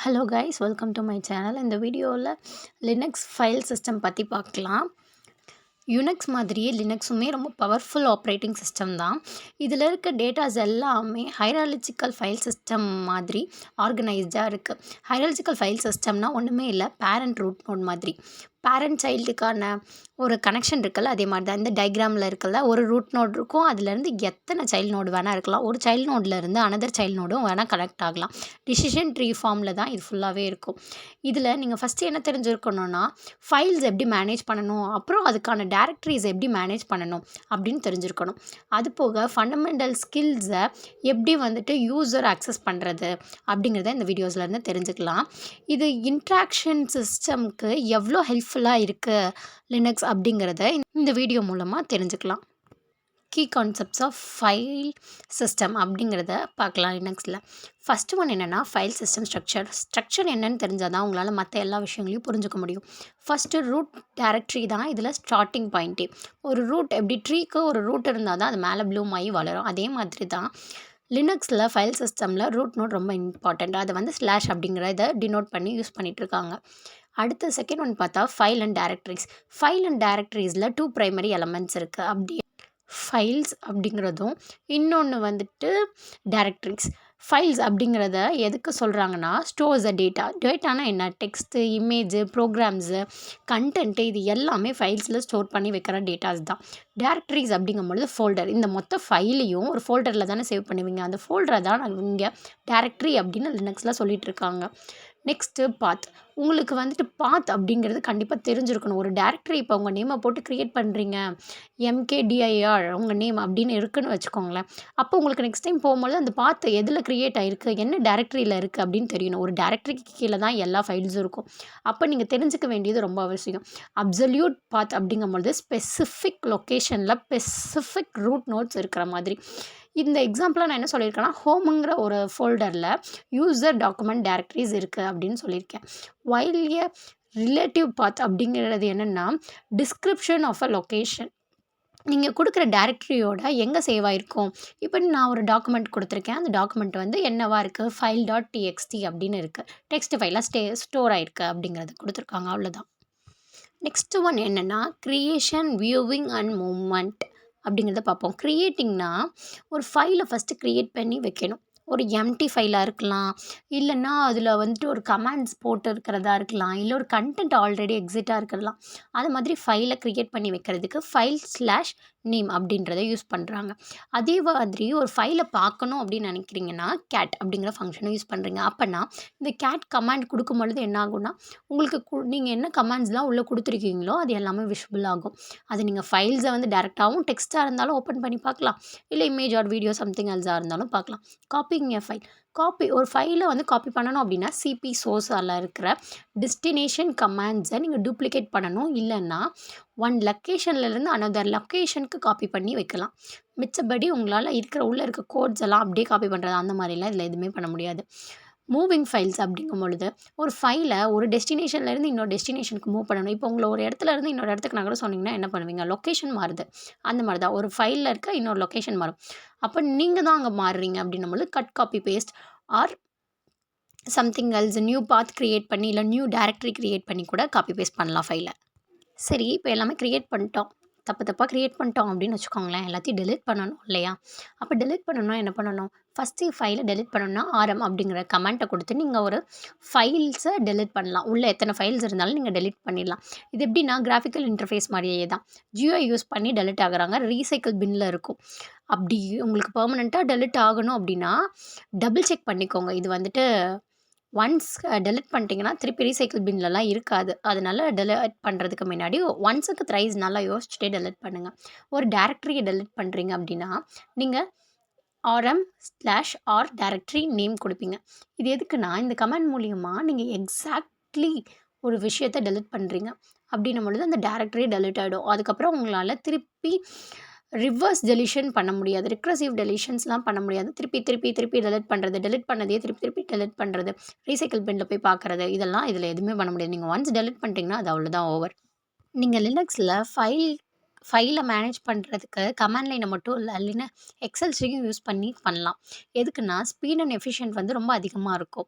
Hello guys, welcome to my channel. இந்த வீடியோவில் Linux file system பற்றி பார்க்கலாம். யுனக்ஸ் மாதிரியே லினக்ஸுமே ரொம்ப பவர்ஃபுல் ஆப்ரேட்டிங் சிஸ்டம் தான். இதில் இருக்க டேட்டாஸ் எல்லாமே ஹைராலஜிக்கல் ஃபைல் சிஸ்டம் மாதிரி ஆர்கனைஸ்டாக இருக்குது. ஹைராலஜிக்கல் ஃபைல் சிஸ்டம்னா ஒன்றுமே இல்லை, பேரண்ட் ரூட் நோட் மாதிரி. பேரண்ட் சைல்டுக்கான ஒரு கனெக்ஷன் இருக்குல்ல, அதே மாதிரி தான் இந்த டயக்ராமில் இருக்குல்ல, ஒரு ரூட் நோட் இருக்கும். அதுலேருந்து எத்தனை சைல்டு நோடு வேணால் இருக்கலாம். ஒரு சைல்டு நோட்லேருந்து அனதர் சைல்டு நோடும் வேணால் கனெக்ட் ஆகலாம். டிசிஷன் ட்ரீ ஃபார்மில் தான் இது ஃபுல்லாகவே இருக்கும். இதில் நீங்கள் ஃபஸ்ட்டு என்ன தெரிஞ்சுருக்கணும்னா, ஃபைல்ஸ் எப்படி மேனேஜ் பண்ணணும், அப்புறம் அதுக்கான டேரக்டரிஸ் எப்படி மேனேஜ் பண்ணணும் அப்படின்னு தெரிஞ்சுருக்கணும். அது போக ஃபண்டமெண்டல் ஸ்கில்ஸை எப்படி யூசர் ஆக்சஸ் பண்ணுறது அப்படிங்கிறத இந்த வீடியோஸ்லேருந்து தெரிஞ்சுக்கலாம். இது இன்ட்ராக்ஷன் சிஸ்டம்க்கு எவ்வளோ ஹெல்ப்ஃபுல்லாக இருக்குது லினக்ஸ் அப்படிங்கிறத இந்த வீடியோ மூலமாக தெரிஞ்சுக்கலாம். Key concepts of file system அப்படிங்கிறத பார்க்கலாம் லினக்ஸில். ஃபஸ்ட்டு ஒன் என்னென்னா, ஃபைல் சிஸ்டம் ஸ்ட்ரக்சர் என்னென்னு தெரிஞ்சால் தான் உங்களால் மற்ற எல்லா விஷயங்களையும் புரிஞ்சுக்க முடியும். ஃபஸ்ட்டு ரூட் டைரக்டரி தான் இதில் ஸ்டார்டிங் பாயிண்ட்டே. ஒரு ரூட் எப்படி ட்ரீக்கு ஒரு ரூட் இருந்தால் தான் அது மேலே ப்ளூம் ஆகி வளரும். அதே மாதிரி தான் லினக்ஸில் ஃபைல் சிஸ்டமில் ரூட் நோட் ரொம்ப இம்பார்ட்டண்ட். அதை ஸ்லாஷ் அப்படிங்கிற இதை டினோட் பண்ணி யூஸ் பண்ணிகிட்ருக்காங்க. அடுத்த செகண்ட் ஒன் பார்த்தா file and directories. File and டேரக்டரிஸில் 2 ப்ரைமரி எலமெண்ட்ஸ் இருக்குது. அப்படி ஃபைல்ஸ் அப்படிங்கிறதும் இன்னொன்று டேரக்டரிஸ். ஃபைல்ஸ் அப்படிங்கிறத எதுக்கு சொல்கிறாங்கன்னா, ஸ்டோர்ஸ் அ டேட்டானா என்ன, டெக்ஸ்ட்டு, இமேஜு, ப்ரோக்ராம்ஸு, கண்டென்ட்டு, இது எல்லாமே ஃபைல்ஸில் ஸ்டோர் பண்ணி வைக்கிற டேட்டாஸ் தான். டேரக்டரிஸ் அப்படிங்கும்பொழுது ஃபோல்டர். இந்த மொத்த ஃபைலையும் ஒரு ஃபோல்டரில் தானே சேவ் பண்ணுவீங்க. அந்த ஃபோல்டரை தான் இங்கே டேரக்டரி அப்படின்னு லினக்ஸில் சொல்லிகிட்ருக்காங்க. நெக்ஸ்ட்டு பாத். உங்களுக்கு பாத் அப்படிங்கிறது கண்டிப்பாக தெரிஞ்சிருக்கணும். ஒரு டேரக்டரி இப்போ உங்கள் நேமை போட்டு க்ரியேட் பண்ணுறீங்க, MKDIR உங்கள் நேம் அப்படின்னு இருக்குன்னு வச்சுக்கோங்களேன். அப்போ உங்களுக்கு நெக்ஸ்ட் டைம் போகும்போது அந்த பாத் எதில் க்ரியேட் ஆகிருக்கு, என்ன டேரக்டரியில் இருக்குது அப்படின்னு தெரியணும். ஒரு டேரக்டரிக்கு கீழே தான் எல்லா ஃபைல்ஸும் இருக்கும். அப்போ நீங்கள் தெரிஞ்சுக்க வேண்டியது ரொம்ப அவசியம். அப்சல்யூட் பாத் அப்படிங்கும்பொழுது ஸ்பெசிஃபிக் லொக்கேஷனில் ஸ்பெசிஃபிக் ரூட் நோட்ஸ் இருக்கிற மாதிரி. இந்த எக்ஸாம்பிளாக நான் என்ன சொல்லியிருக்கேன்னா, ஹோமுங்கிற ஒரு ஃபோல்டரில் யூசர் டாக்குமெண்ட் டேரக்டரிஸ் இருக்குது அப்படின்னு சொல்லியிருக்கேன். வைல் எ ரிலேட்டிவ் பாத் அப்படிங்கிறது என்னென்னா, டிஸ்கிரிப்ஷன் ஆஃப் அ லொக்கேஷன். நீங்கள் கொடுக்குற டேரக்டரியோட எங்கே சேவ் ஆகிருக்கும். இப்போ நான் ஒரு டாக்குமெண்ட் கொடுத்துருக்கேன். அந்த டாக்குமெண்ட் என்னவா இருக்குது, file.txt அப்படின்னு இருக்குது. டெக்ஸ்ட் ஃபைலாக ஸ்டோர் ஆகிருக்கு அப்படிங்கிறது கொடுத்துருக்காங்க. அவ்வளோதான். நெக்ஸ்ட்டு ஒன் என்னென்னா, க்ரியேஷன், வியூவிங் அண்ட் மூவ்மெண்ட் அப்படிங்கிறத பார்ப்போம். க்ரியேட்டிங்னா ஒரு ஃபைலை ஃபஸ்ட்டு க்ரியேட் பண்ணி வைக்கணும். ஒரு எம்டி ஃபைலாக இருக்கலாம், இல்லைன்னா அதில் ஒரு கமாண்ட்ஸ் போட்டு இருக்கிறதா இருக்கலாம், இல்லை ஒரு கண்டென்ட் ஆல்ரெடி எக்ஸிட்டாக இருக்கலாம். அது மாதிரி ஃபைலை க்ரியேட் பண்ணி வைக்கிறதுக்கு file/name அப்படின்றத யூஸ் பண்ணுறாங்க. அதே மாதிரி ஒரு ஃபைலை பார்க்கணும் அப்படின்னு நினைக்கிறீங்கன்னா, கேட் அப்படிங்கிற ஃபங்க்ஷனை யூஸ் பண்ணுறீங்க. அப்போனா இந்த கேட் கமாண்ட் கொடுக்கும்பொழுது என்ன ஆகும்னா, உங்களுக்கு நீங்கள் என்ன கமாண்ட்ஸ்லாம் உள்ளே கொடுத்துருக்கீங்களோ அது எல்லாமே விஷுவல் ஆகும். அது நீங்கள் ஃபைல்ஸை டேரெக்டாகவும் டெக்ஸ்ட்டாக இருந்தாலும் ஓப்பன் பண்ணி பார்க்கலாம், இல்லை இமேஜ் ஆர் வீடியோ சம்திங் எல்ஸாக இருந்தாலும் பார்க்கலாம். காப்பிங் எ ஃபைல். ஒரு ஃபைலை காப்பி பண்ணணும் அப்படின்னா, சிபி சோர்ஸில் இருக்கிற டெஸ்டினேஷன் கமாண்ட்ஸை நீங்கள் டூப்ளிகேட் பண்ணணும். இல்லைன்னா ஒன் லொக்கேஷன்லேருந்து அனதர் லொக்கேஷனுக்கு காப்பி பண்ணி வைக்கலாம். மிச்சபடி உங்களால் உள்ளே இருக்க கோட்ஸ் எல்லாம் அப்படியே காப்பி பண்ணுறது அந்த மாதிரிலாம் இதில் எதுவுமே பண்ண முடியாது. மூவிங் ஃபைல்ஸ் அப்படிங்கும் பொழுது, ஒரு ஃபைலை ஒரு டெஸ்டினேஷன்லேருந்து இன்னொரு டெஸ்டினேஷனுக்கு மூவ் பண்ணணும். இப்போ உங்களை ஒரு இடத்துலேருந்து இன்னொரு இடத்துக்கு நகர சொன்னீங்கன்னா என்ன பண்ணுவீங்க, லொக்கேஷன் மாறுது. அந்த மாதிரி தான் ஒரு ஃபைலில் இருக்க இன்னொரு லொக்கேஷன் மாறும். அப்போ நீங்கள் தான் அங்கே மாறுறீங்க அப்படின்னும்போது cut, copy, paste or something else new path create பண்ணி, இல்லை நியூ டேரக்டரி க்ரியேட் பண்ணி கூட காப்பி பேஸ்ட் பண்ணலாம் ஃபைலை. சரி, இப்போ எல்லாமே க்ரியேட் பண்ணிட்டோம். தப்பாக க்ரியேட் பண்ணிட்டோம் அப்படின்னு வச்சுக்கோங்களேன். எல்லாத்தையும் டெலிட் பண்ணணும் இல்லையா? அப்போ டெலிட் பண்ணணும்னா என்ன பண்ணணும்? ஃபஸ்ட்டு ஃபைலை டெலிட் பண்ணணும்னா RM அப்படிங்கிற கமெண்ட்டை கொடுத்து நீங்கள் ஒரு ஃபைல்ஸை டெலிட் பண்ணலாம். உள்ளே எத்தனை ஃபைல்ஸ் இருந்தாலும் நீங்கள் டெலிட் பண்ணிடலாம். இது எப்படின்னா, கிராஃபிக்கல் இன்டர்ஃபேஸ் மாதிரியே தான். GUI யூஸ் பண்ணி டெலிட் ஆகுறாங்க. ரீசைக்கிள் பின்னில் இருக்கும். அப்படி உங்களுக்கு பெர்மனெண்ட்டாக டெலிட் ஆகணும் அப்படின்னா டபுள் செக் பண்ணிக்கோங்க. இது ஒன்ஸ் டெலிட் பண்ணிட்டீங்கன்னா திருப்பி ரீசைக்கிள் பின்லலாம் இருக்காது. அதனால டெலிட் பண்ணுறதுக்கு முன்னாடி ஒன்ஸுக்கு த்ரைஸ் நல்லா யோசிச்சுட்டே டெலிட் பண்ணுங்கள். ஒரு டேரக்டரியை டெலிட் பண்ணுறீங்க அப்படின்னா, நீங்கள் RM/R டேரக்டரி நேம் கொடுப்பீங்க. இது எதுக்குன்னா, இந்த கமெண்ட் மூலியமா நீங்கள் எக்ஸாக்ட்லி ஒரு விஷயத்தை டெலிட் பண்ணுறீங்க அப்படின்னும் பொழுது அந்த டேரக்டரி டெலிட் ஆகிடும். அதுக்கப்புறம் உங்களால் திருப்பி ரிவர்ஸ் டெலிஷன் பண்ண முடியாது. ரிக்ரசிவ் டெலிஷன்ஸ்லாம் பண்ண முடியாது. திருப்பி டெலிட் பண்ணுறது, டெலிட் பண்ணதையே திருப்பி டெலிட் பண்ணுறது, ரீசைக்கிள் பின்னில் போய் பார்க்குறது, இதெல்லாம் இதில் எதுவுமே பண்ண முடியாது. நீங்கள் ஒன்ஸ் டெலிட் பண்ணிட்டீங்கன்னா அது அவ்வளோதான், ஓவர். நீங்கள் லினக்ஸில் ஃபைல் ஃபைல மேனேஜ் பண்ணுறதுக்கு கமாண்ட் லைனை மட்டும் இல்லை, இல்லைன்னா எக்ஸல் ஷீட்டையும் யூஸ் பண்ணலாம். எதுக்குன்னா ஸ்பீட் அண்ட் எஃபிஷியன்ட் வந்து ரொம்ப அதிகமாக இருக்கும்.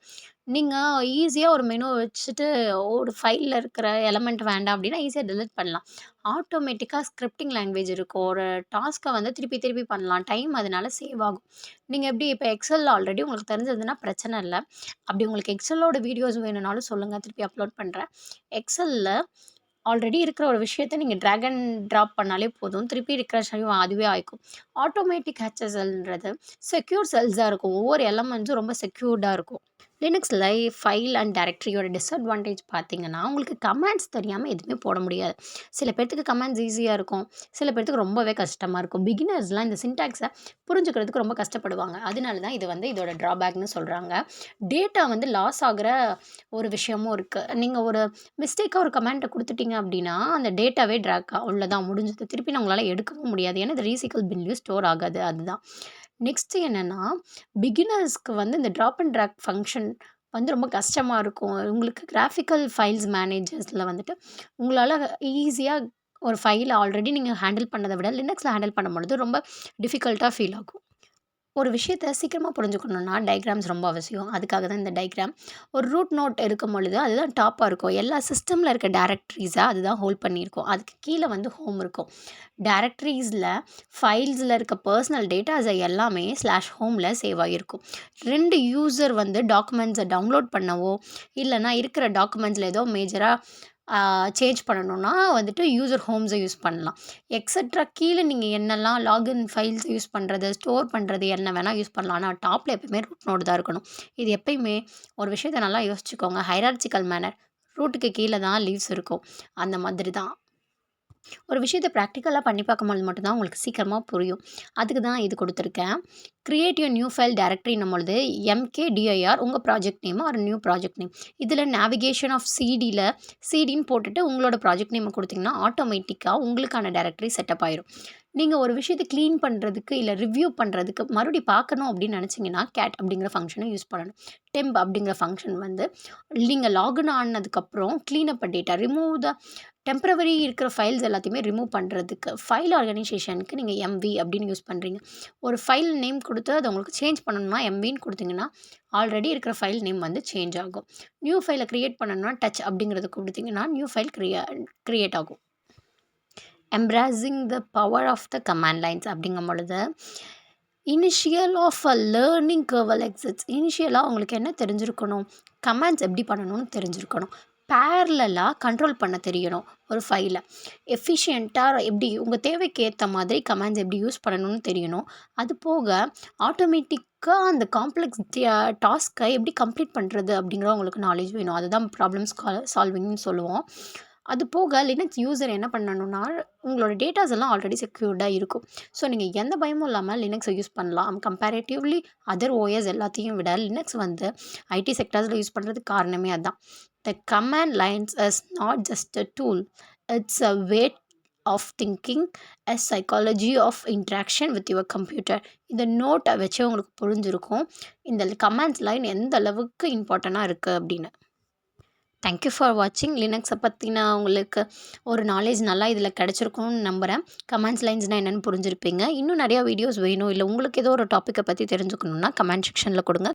நீங்கள் ஈஸியாக ஒரு மெனு வச்சுட்டு ஒரு ஃபைலில் இருக்கிற எலமெண்ட் வேண்டாம் அப்படின்னா ஈஸியாக டெலிட் பண்ணலாம். ஆட்டோமேட்டிக்காக ஸ்கிரிப்டிங் லாங்குவேஜ் இருக்கும். ஒரு டாஸ்க்கை வந்து திருப்பி திருப்பி பண்ணலாம். டைம் அதனால சேவ் ஆகும். நீங்கள் எப்படி இப்போ எக்ஸல் ஆல்ரெடி உங்களுக்கு தெரிஞ்சதுன்னா பிரச்சனை இல்லை. அப்படி உங்களுக்கு எக்ஸலோட வீடியோஸ் வேணும்னாலும் சொல்லுங்கள், திருப்பி அப்லோட் பண்ணுறேன். எக்ஸலில் ஆல்ரெடி இருக்கிற ஒரு விஷயத்த நீங்கள் ட்ராக் அண்ட் ட்ராப் பண்ணாலே போதும். திருப்பி ரிக்ரெஷ் ஆகி அதுவே ஆயிக்கும். ஆட்டோமேட்டிக் ஹெச்எஸ்எல்ன்றது செக்யூர் செல்ஸாக இருக்கும். ஒவ்வொரு எலமெண்ட்ஸும் ரொம்ப செக்யூர்டாக இருக்கும். லினக்ஸில் ஃபைல் அண்ட் டைரக்டரியோட டிஸ்அட்வான்டேஜ் பார்த்தீங்கன்னா, உங்களுக்கு கமாண்ட்ஸ் தெரியாமல் எதுவுமே போட முடியாது. சில பேர்த்துக்கு கமாண்ட்ஸ் ஈஸியாக இருக்கும். சில பேர்த்துக்கு ரொம்பவே கஷ்டமாக இருக்கும். பிகினர்ஸ்லாம் இந்த சின்டாக்ஸை புரிஞ்சுக்கிறதுக்கு ரொம்ப கஷ்டப்படுவாங்க. அதனால தான் இது வந்து இதோட ட்ராபேக்னு சொல்கிறாங்க. டேட்டா வந்து லாஸ் ஆகிற ஒரு விஷயமும் இருக்குது. நீங்கள் ஒரு மிஸ்டேக்காக ஒரு கமாண்ட்டை கொடுத்துட்டீங்க அப்படின்னா, அந்த டேட்டாவே ட்ராக் அவ்வளோதான் முடிஞ்சது. திருப்பி உங்களால் எடுக்கவும் முடியாது. ஏன்னா இது ரீசைக்கிள் பின்லேயும் ஸ்டோர் ஆகாது. அதுதான். நெக்ஸ்ட்டு என்னென்னா, பிகினர்ஸ்க்கு வந்து இந்த ட்ராப் அண்ட் ட்ராக் ஃபங்க்ஷன் வந்து ரொம்ப கஷ்டமா இருக்கும். உங்களுக்கு கிராஃபிக்கல் ஃபைல்ஸ் மேனேஜர்ஸில் வந்துட்டு உங்களால ஈஸியா ஒரு ஃபைல ஆல்ரெடி நீங்க ஹேண்டில் பண்ணத விட லினக்ஸ்ல ஹேண்டில் பண்ணும்பொழுது ரொம்ப டிஃபிகல்ட்டா ஃபீல் ஆகும். ஒரு விஷயத்த சீக்கிரமா புரிஞ்சுக்கணும்னா டயகிராம்ஸ் ரொம்ப அவசியம். அதுக்காக தான் இந்த டயகிராம். ஒரு ரூட் நோட் இருக்கும் பொழுது அதுதான் டாப்பா இருக்கும். எல்லா சிஸ்டம்ல இருக்க டைரக்டரீஸ அதுதான் ஹோல்ட் பண்ணியிருக்கும். அதுக்கு கீழ வந்து ஹோம் இருக்கும். டைரக்டரீஸ்ல ஃபைல்ஸ்ல இருக்க பெர்சனல் டேட்டாஸ எல்லாமே /ஹோம்ல சேவ் ஆகியிருக்கும். 2 யூசர் வந்து டாக்குமெண்ட்ஸ டவுன்லோட் பண்ணவோ, இல்லன்னா இருக்கிற டாக்குமெண்ட்ஸ்ல ஏதோ மேஜரா சேஞ்ச் பண்ணணும்னா வந்துட்டு யூசர் ஹோம்ஸ யூஸ் பண்ணலாம். எக்ஸெட்ரா கீழ நீங்க என்னெல்லாம் லாகின் ஃபைல்ஸ் யூஸ் பண்றது, ஸ்டோர் பண்றது என்ன வேணா யூஸ் பண்ணலாம். ஆனா டாப்ல எப்பயுமே ரூட் நோடு தான் இருக்கணும். இது எப்பயுமே ஒரு விஷயத்த நல்லா யோசிச்சுக்கோங்க. Hierarchical manor. ரூட்டுக்கு கீழ தான் லீவ்ஸ் இருக்கும். அந்த மாதிரி தான். ஒரு விஷயத்த ப்ராக்டிக்கலா பண்ணி பார்க்கும்பொழுது மட்டும் தான் உங்களுக்கு சீக்கிரமா புரியும். அதுக்கு தான் இது குடுத்துருக்கேன். கிரியேட் யூர் நியூ ஃபைல் டைரக்டரின்னும் பொழுது எம்கேடிஐஆர் உங்க project name or new project name. இதில நேவிகேஷன் ஆஃப் சிடின்னு போட்டுட்டு உங்களோட ப்ராஜெக்ட் நேம குடுத்தீங்கன்னா, ஆட்டோமேட்டிக்கா உங்களுக்கான டைரக்டரி செட்டப் ஆயிரும். நீங்க ஒரு விஷயத்த கிளீன் பண்றதுக்கு, இல்ல ரிவ்யூ பண்றதுக்கு மறுபடியும் பார்க்கணும் அப்படின்னு நினைச்சீங்கன்னா, கேட் அப்படிங்கிற ஃபங்ஷன யூஸ் பண்ணணும். டெம்ப் அப்படிங்கிற ஃபங்ஷன் வந்து நீங்க லாகின் ஆனதுக்கப்புறம் clean up data, remove the temporary இருக்கிற ஃபைல்ஸ் எல்லாத்தையுமே ரிமூவ் பண்ணுறதுக்கு ஃபைல் ஆர்கனைசேஷனுக்கு நீங்கள் எம்வி அப்படின்னு யூஸ் பண்ணுறீங்க. ஒரு ஃபைல் நேம் கொடுத்து அதை உங்களுக்கு சேஞ்ச் பண்ணணும்னா எம்வின்னு கொடுத்தீங்கன்னா ஆல்ரெடி இருக்கிற ஃபைல் நேம் வந்து சேஞ்ச் ஆகும். நியூ ஃபைலை க்ரியேட் பண்ணணும்னா டச் அப்படிங்கிறத கொடுத்தீங்கன்னா நியூ ஃபைல் க்ரியேட் ஆகும். Embracing the power of the command lines அப்படிங்கும் பொழுது initial of a learning curve exits. இனிஷியலாக உங்களுக்கு என்ன தெரிஞ்சிருக்கணும், கமாண்ட்ஸ் எப்படி பண்ணணும்னு தெரிஞ்சிருக்கணும். பேரலலா கண்ட்ரோல் பண்ண தெரியணும் ஒரு ஃபைல. எஃபிஷியன்ட்டா எப்படி உங்கள் தேவைக்கு ஏற்ற மாதிரி கமாண்ட்ஸ் எப்படி யூஸ் பண்ணணும்னு தெரியணும். அது போக ஆட்டோமேட்டிக்கா அந்த காம்ப்ளெக்ஸ் டாஸ்க்கை எப்படி கம்ப்ளீட் பண்ணுறது அப்படிங்கிற உங்களுக்கு நாலேஜ் வேணும். அதுதான் ப்ராப்ளம்ஸ் சால்விங்னு சொல்லுவோம். அது போக லினக்ஸ் யூசர் என்ன பண்ணணும்னா, உங்களோட டேட்டாஸ் எல்லாம் ஆல்ரெடி செக்யூர்டா இருக்கும். ஸோ நீங்கள் எந்த பயமும் இல்லாம லினக்ஸை யூஸ் பண்ணலாம். கம்பேரேட்டிவ்லி அதர் ஓஎஸ் எல்லாத்தையும் விட லினக்ஸ் வந்து ஐடி செக்டார்ஸில் யூஸ் பண்ணுறதுக்கு காரணமே அதான். The command lines is not just a tool. It's a way of thinking, a psychology of interaction with your computer. இந்த நோட்டை வச்சு உங்களுக்கு புரிஞ்சிருக்கும் இந்த கமாண்ட்ஸ் லைன் எந்த அளவுக்கு இம்பார்ட்டண்ட்டாக இருக்குது அப்படின்னு. தேங்க் யூ ஃபார் வாட்சிங். லினக்ஸை பற்றின உங்களுக்கு ஒரு நாலேஜ் நல்லா இதில் கிடச்சிருக்கும்னு நம்புகிறேன். கமாண்ட்ஸ் லைன்ஸ்னால் என்னென்னு புரிஞ்சிருப்பீங்க. இன்னும் நிறையா வீடியோஸ் வேணும், இல்லை உங்களுக்கு ஏதோ ஒரு டாப்பிக்கை பற்றி தெரிஞ்சுக்கணுன்னா கமெண்ட் செக்ஷனில் கொடுங்க.